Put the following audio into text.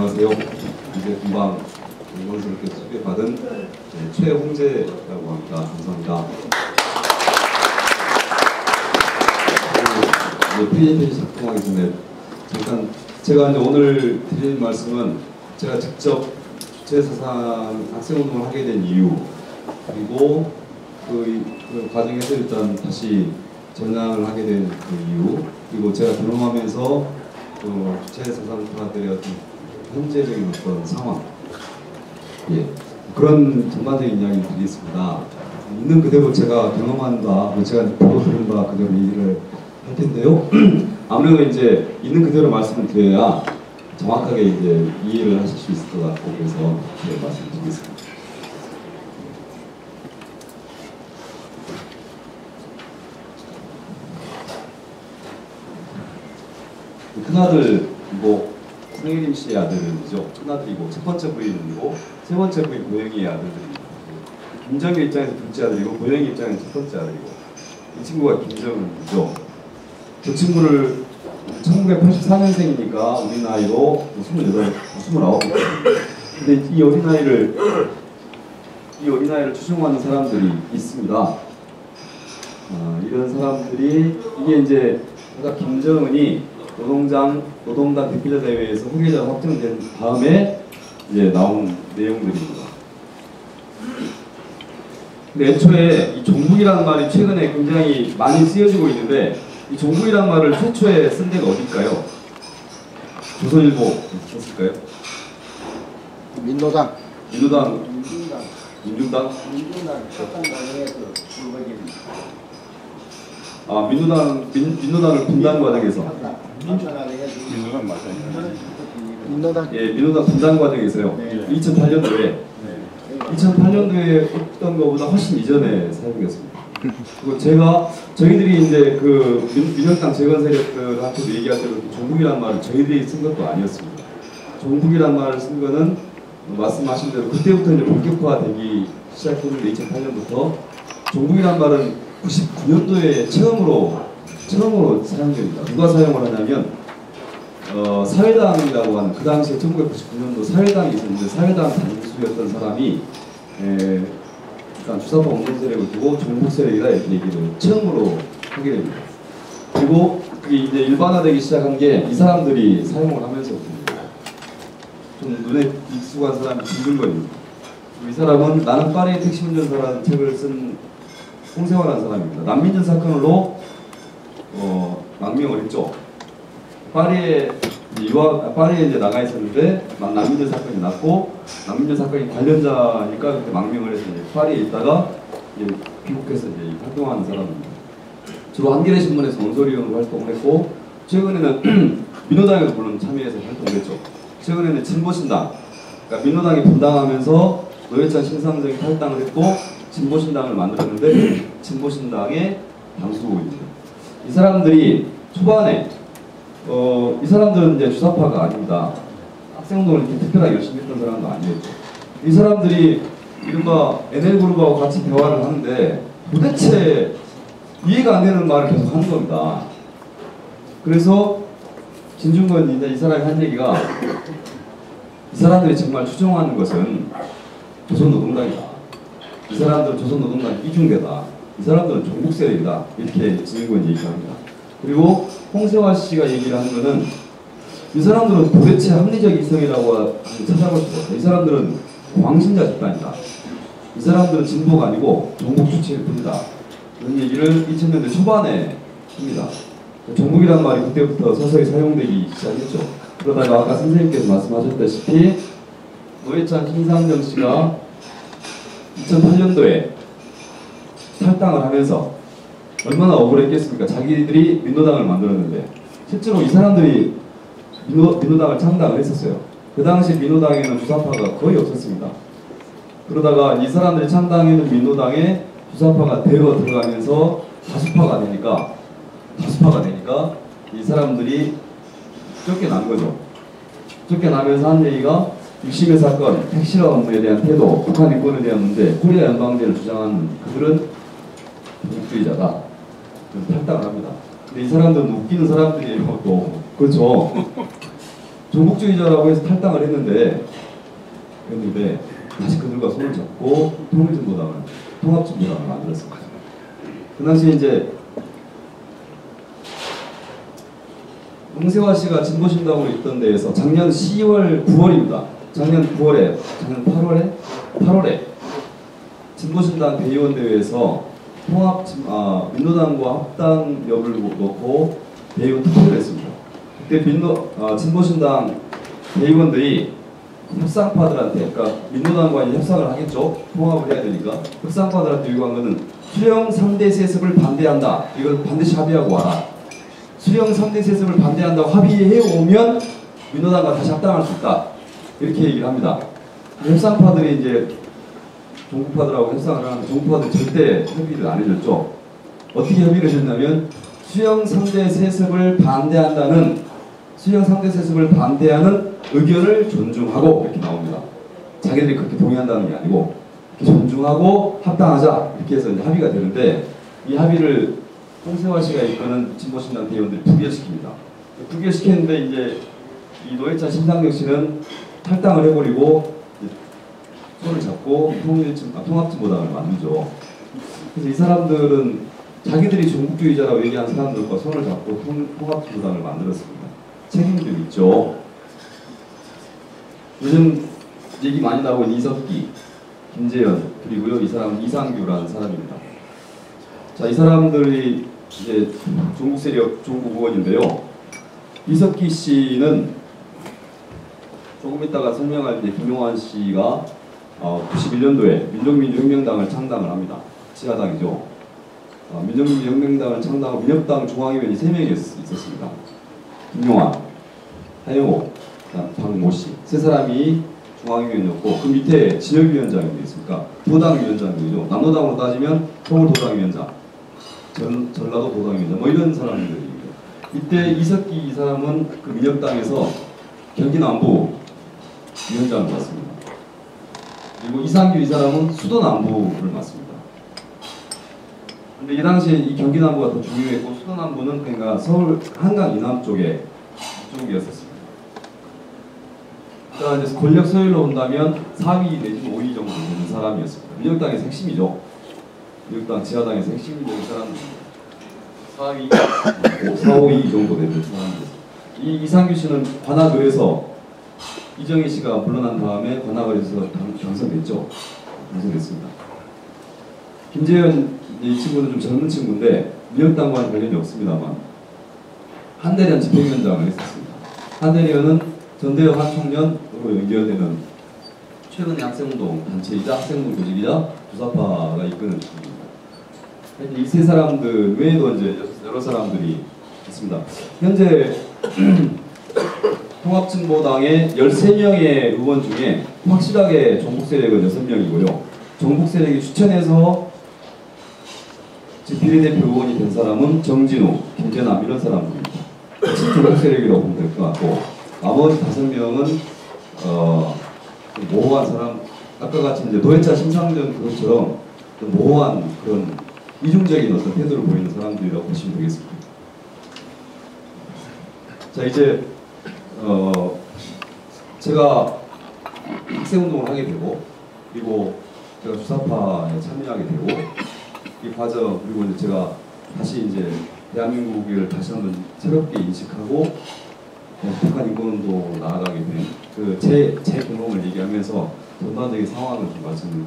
안녕하세요. 이제 금방 영광스럽게 소개받은 최홍재라고 합니다. 감사합니다. 프리젠테이션 작동하기 전에 잠깐 제가 이제 오늘 드리는 말씀은 제가 직접 주체사상 학생운동을 하게 된 이유, 그리고 그 과정에서 일단 다시 전향을 하게 된 그 이유, 그리고 제가 경험하면서 주체사상파들의 어떤 현재적인 어떤 상황, 그런 전반적인 이야기를 드리겠습니다. 있는 그대로 제가 경험한 바, 제가 보고 들은 바 그대로 얘기를 할 텐데요. 아무래도 이제 있는 그대로 말씀을 드려야 정확하게 이제 이해를 하실 수 있을 것 같고, 그래서 말씀을 드리겠습니다. 큰아들, 성혜림 씨의 아들이죠. 큰아들이고, 첫 번째 부인이고, 세 번째 부인 고영이의 아들들입니다. 김정일 입장에서 둘째 아들이고, 고영이 입장에서 첫 번째 아들이고, 이 친구가 김정은이죠. 그 친구를 1984년생이니까 우리 나이로 28, 29. 근데 이 어린아이를 추종하는 사람들이 있습니다. 이런 사람들이, 이게 이제 아까 김정은이 노동당 대표자 대회에서 후계자가 확정된 다음에 이제 나온 내용들입니다. 근데 애초에 이 종북이라는 말이 최근에 굉장히 많이 쓰여지고 있는데, 이 종북이라는 말을 최초에 쓴 데가 어딜까요? 조선일보 썼을까요? 민노당 첫단 과정에서 불거집니다. 민노당을 분단 과정에서. 민노당 맞아요. 민노당 분단 과정에서요. 네. 2008년도에 2008년도에 했던 것보다 훨씬 이전에 사용했습니다. 그리고 저희들이 이제 그 민영당 재건 세력들한테도 얘기할 때도 종북이라는 말을 저희들이 쓴 것도 아니었습니다. 종북이라는 말을 쓴 거는 말씀하신 대로 그때부터 이제 본격화되기 시작했는데, 2008년부터 종북이라는 말은 99년도에 처음으로 사용됩니다. 누가 사용을 하냐면 사회당이라고 하는, 그 당시에 1999년도 사회당이 있었는데, 사회당 단수였던 사람이 일단 주사파 운동 세력을 두고 종북 세력이다 이렇게 얘기를 처음으로 하게 됩니다. 그리고 그게 이제 일반화되기 시작한 게 이 사람들이 사용을 하면서부터입니다. 좀 눈에 익숙한 사람이 김근건입니다. 이 사람은 나는 파리의 택시 운전사라는 책을 쓴 홍세화라는 사람입니다. 난민전 사건으로 망명을 했죠. 파리에 이제 나가 있었는데 난민전 사건이 났고, 난민전 사건이 관련자니까 그때 망명을 해서 이제 파리에 있다가 이제 귀국해서 이제 활동하는 사람입니다. 주로 한겨레 신문에서 논설위원으로 활동을 했고, 최근에는 민노당에도 물론 참여해서 활동을 했죠. 최근에는 진보신당, 그러니까 민노당이 분당하면서 노회찬 신상정이 탈당을 했고 진보신당을 만들었는데, 진보신당의 당수입니다. 이 사람들이 초반에 이 사람들은 이제 주사파가 아닙니다. 학생운동을 이렇게 특별하게 열심히 했던 사람도 아니었죠. 이 사람들이 이른바 NL그룹하고 같이 대화를 하는데 도대체 이해가 안 되는 말을 계속 하는 겁니다. 그래서 진중권 이제 이 사람이 한 얘기가, 이 사람들이 정말 추종하는 것은 조선노동당이다. 이 사람들은 조선노동당 이중대다. 이 사람들은 종북 세력이다. 이렇게 진중권이 얘기합니다. 그리고 홍세화 씨가 얘기를 하는 거는, 이 사람들은 도대체 합리적 이성이라고 찾아볼 수가 없다. 이 사람들은 광신자 집단이다. 이 사람들은 진보가 아니고 종북 주체일 뿐이다. 이런 얘기를 2000년대 초반에 합니다. 종북이라는 말이 그때부터 서서히 사용되기 시작했죠. 그러다가 아까 선생님께서 말씀하셨다시피 노회찬 신상정 씨가 2008년도에 탈당을 하면서 얼마나 억울했겠습니까? 자기들이 민노당을 만들었는데, 실제로 이 사람들이 민노당을 창당을 했었어요. 그 당시 민노당에는 주사파가 거의 없었습니다. 그러다가 이 사람들이 창당했는 민노당에 주사파가 대거 들어가면서 다수파가 되니까 이 사람들이 쫓겨난 거죠. 쫓겨나면서 한 얘기가 60의 사건, 핵실험에 대한 태도, 북한 인권에 대한 문제, 코리아 연방제를 주장하는 그들은 독립주의자다. 탈당을 합니다. 근데 이 사람들은 웃기는 사람들이에요. 또 그렇죠. 종북주의자라고 해서 탈당을 했는데 다시 그들과 손을 잡고 통일진보당을 통합진보당을 만들었습니다. 그 당시에 이제 홍세화 씨가 진보신당으로 있던 데에서 작년 10월 9월입니다. 작년 8월에 진보신당 대의원 대회에서 민노당과 합당 여부를 놓고 대의원 투표를 했습니다. 그때 진보신당 대의원들이 협상파들한테, 그러니까 민노당과 협상을 하겠죠. 통합을 해야 되니까 협상파들한테 요구한 것은 수령 3대 세습을 반대한다. 이걸 반드시 합의하고 와라. 수령 3대 세습을 반대한다고 합의해 오면 민노당과 다시 합당할 수 있다. 이렇게 얘기를 합니다. 협상파들이 이제 종북파들하고 협상을 하는데 종북파들이 절대 협의를 안 해줬죠. 어떻게 협의를 했냐면 수령 3대 세습을 반대하는 의견을 존중하고 이렇게 나옵니다. 자기들이 그렇게 동의한다는 게 아니고 존중하고 합당하자 이렇게 해서 이제 합의가 되는데 이 합의를 홍세화 씨가 이끄는 진보신당 대의원들이 부결시킵니다. 부결시켰는데 이제 이 노회찬 심상정 씨는 탈당을 해버리고 손을 잡고 통합진보당을 만들죠. 그래서 이 사람들은 자기들이 종북주의자라고 얘기한 사람들과 손을 잡고 통합진보당을 만들었습니다. 책임도 있죠. 요즘 얘기 많이 나오고 있는 이석기, 김재현, 그리고요 이 사람은 이상규라는 사람입니다. 자, 이 사람들이 이제 종북 세력 종북 의원인데요. 이석기 씨는 조금 이따가 설명할 때 김용환 씨가 91년도에 민족민주혁명당을 창당을 합니다. 지하당이죠. 민족민주혁명당을 창당하고 민혁당 중앙위원이 3명이 있었습니다. 김용환, 하영호, 박모 씨 세 사람이 중앙위원이었고 그 밑에 진혁위원장이 있습니까? 도당위원장이죠. 남로당으로 따지면 서울도당위원장, 전라도 도당위원장 뭐 이런 사람들입니다. 이때 이석기 이 사람은 그 민혁당에서 경기남부 위원장을 맡습니다. 그리고 이상규 이 사람은 수도남부를 맡습니다. 근데 이 당시에 이 경기남부가 더 중요했고 수도남부는 그러니까 서울 한강 이남 쪽이었었습니다. 그러니까 이제 권력 서열로 본다면 4위 내지는 5위 정도 되는 사람이었습니다. 민혁당에서 핵심이죠. 민혁당 지하당에서 핵심이 되는 사람입니다. 4위, 4, 5위 정도 되는 사람입니다. 이 이상규 씨는 관악을에서 이정희 씨가 물러난 다음에 관악을에서 당선됐죠. 당선됐습니다. 김재현 이 친구는 좀 젊은 친구인데 민혁당과는 관련이 없습니다만 한대련 집행위원장을 했었습니다. 한대련은 전대협 한총련으로 연결되는 최근의 학생운동 단체이자 학생운동 조직이자 주사파가 이끄는 조직입니다. 이 세 사람들 외에도 이제 여러 사람들이 있습니다. 현재 통합진보당의 13명의 의원 중에 확실하게 종북 세력은 6명이고요. 종북 세력이 추천해서 비례대표 의원이 된 사람은 정진우, 김재남 이런 사람들입니다. 종북 세력이라고 보면 될 것 같고 나머지 5명은 모호한 사람, 아까 같이 이제 노회찬 심상정 그것처럼 모호한 그런 이중적인 어떤 태도를 보이는 사람들이라고 보시면 되겠습니다. 자 이제 제가 학생운동을 하게 되고 그리고 제가 주사파에 참여하게 되고 이 과정 그리고 이제 제가 다시 이제 대한민국을 다시 한번 새롭게 인식하고 북한 인권운동으로 나아가게 된 그 제 경험을 얘기하면서 전반적인 상황을 좀 말씀을